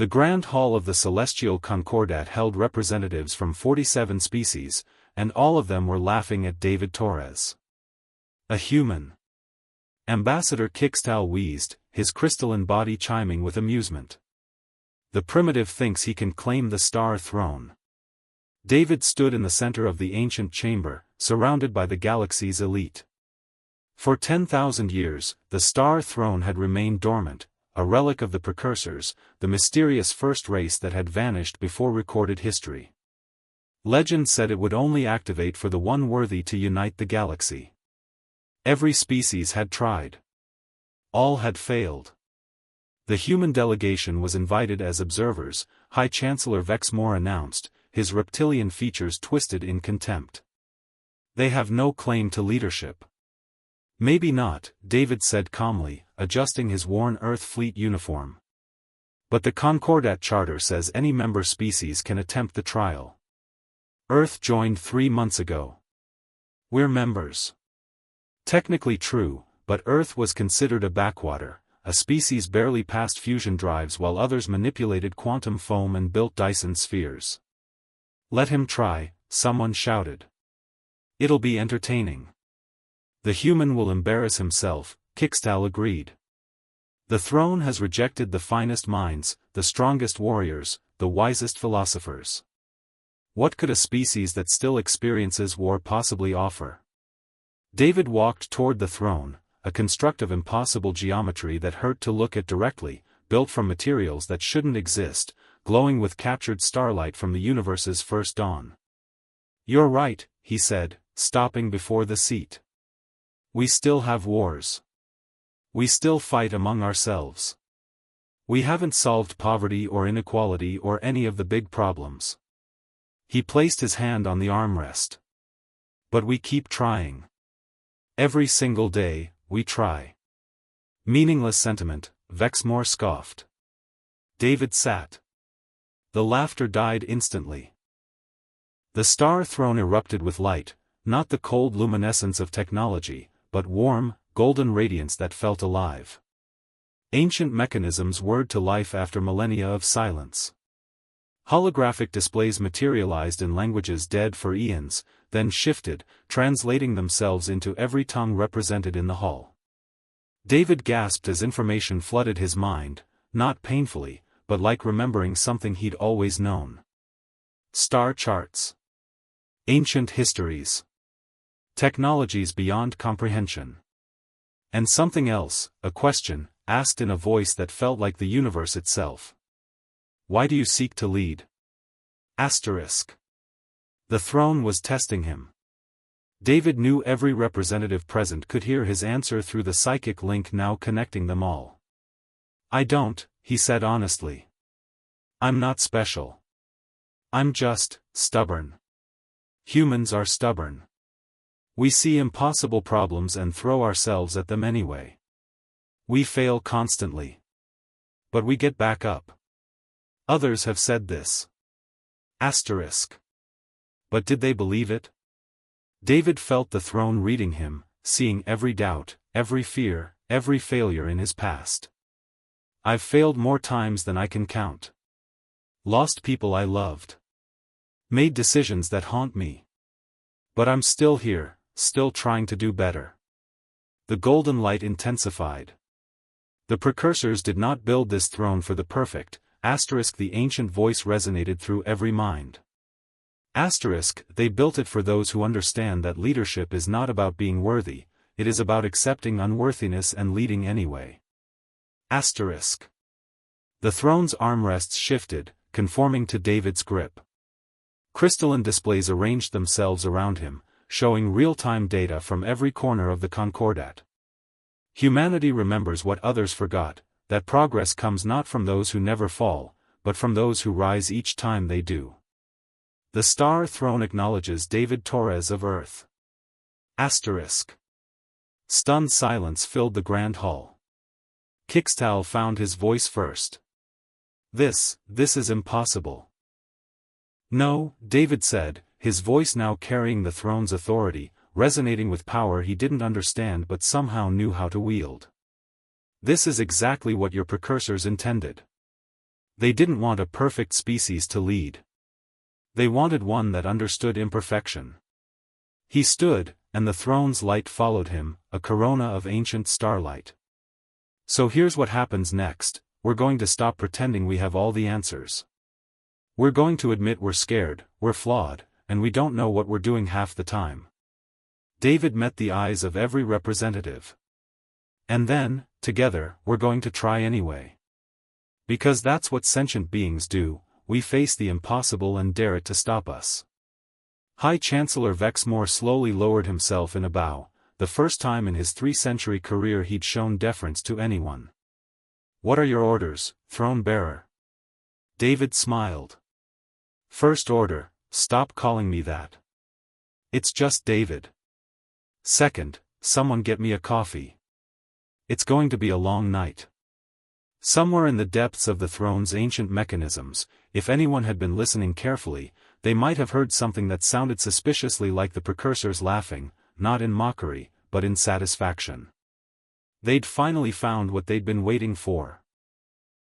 The Grand Hall of the Celestial Concordat held representatives from 47 species, and all of them were laughing at David Torres. A human. Ambassador Kixtal wheezed, his crystalline body chiming with amusement. The primitive thinks he can claim the Star Throne. David stood in the center of the ancient chamber, surrounded by the galaxy's elite. For 10,000 years, the Star Throne had remained dormant, a relic of the precursors, the mysterious first race that had vanished before recorded history. Legend said it would only activate for the one worthy to unite the galaxy. Every species had tried. All had failed. The human delegation was invited as observers, High Chancellor Vexmore announced, his reptilian features twisted in contempt. They have no claim to leadership. Maybe not, David said calmly, adjusting his worn Earth Fleet uniform. But the Concordat Charter says any member species can attempt the trial. Earth joined 3 months ago. We're members. Technically true, but Earth was considered a backwater, a species barely passed fusion drives while others manipulated quantum foam and built Dyson spheres. Let him try, someone shouted. It'll be entertaining. The human will embarrass himself, Kixtal agreed. The throne has rejected the finest minds, the strongest warriors, the wisest philosophers. What could a species that still experiences war possibly offer? David walked toward the throne, a construct of impossible geometry that hurt to look at directly, built from materials that shouldn't exist, glowing with captured starlight from the universe's first dawn. You're right, he said, stopping before the seat. We still have wars. We still fight among ourselves. We haven't solved poverty or inequality or any of the big problems. He placed his hand on the armrest. But we keep trying. Every single day, we try. Meaningless sentiment, Vexmore scoffed. David sat. The laughter died instantly. The Star Throne erupted with light, not the cold luminescence of technology, but warm, golden radiance that felt alive. Ancient mechanisms whirred to life after millennia of silence. Holographic displays materialized in languages dead for eons, then shifted, translating themselves into every tongue represented in the hall. David gasped as information flooded his mind, not painfully, but like remembering something he'd always known. Star charts. Ancient histories. Technologies beyond comprehension. And something else, a question, asked in a voice that felt like the universe itself. Why do you seek to lead? Asterisk. The throne was testing him. David knew every representative present could hear his answer through the psychic link now connecting them all. I don't, he said honestly. I'm not special. I'm just stubborn. Humans are stubborn. We see impossible problems and throw ourselves at them anyway. We fail constantly. But we get back up. Others have said this. Asterisk. But did they believe it? David felt the throne reading him, seeing every doubt, every fear, every failure in his past. I've failed more times than I can count. Lost people I loved. Made decisions that haunt me. But I'm still here, still trying to do better. The golden light intensified. The precursors did not build this throne for the perfect, asterisk the ancient voice resonated through every mind. Asterisk, they built it for those who understand that leadership is not about being worthy, it is about accepting unworthiness and leading anyway. Asterisk. The throne's armrests shifted, conforming to David's grip. Crystalline displays arranged themselves around him, showing real-time data from every corner of the Concordat. Humanity remembers what others forgot, that progress comes not from those who never fall, but from those who rise each time they do. The Star Throne acknowledges David Torres of Earth. Asterisk. Stunned silence filled the grand hall. Kixtal found his voice first. This is impossible. No, David said, his voice now carrying the throne's authority, resonating with power he didn't understand but somehow knew how to wield. This is exactly what your precursors intended. They didn't want a perfect species to lead. They wanted one that understood imperfection. He stood, and the throne's light followed him, a corona of ancient starlight. So here's what happens next: we're going to stop pretending we have all the answers. We're going to admit we're scared, we're flawed, and we don't know what we're doing half the time. David met the eyes of every representative. And then, together, we're going to try anyway. Because that's what sentient beings do, we face the impossible and dare it to stop us. High Chancellor Vexmore slowly lowered himself in a bow, the first time in his 3-century career he'd shown deference to anyone. "What are your orders, throne bearer?" David smiled. "First order, stop calling me that. It's just David. Second, someone get me a coffee. It's going to be a long night." Somewhere in the depths of the throne's ancient mechanisms, if anyone had been listening carefully, they might have heard something that sounded suspiciously like the precursors laughing, not in mockery, but in satisfaction. They'd finally found what they'd been waiting for.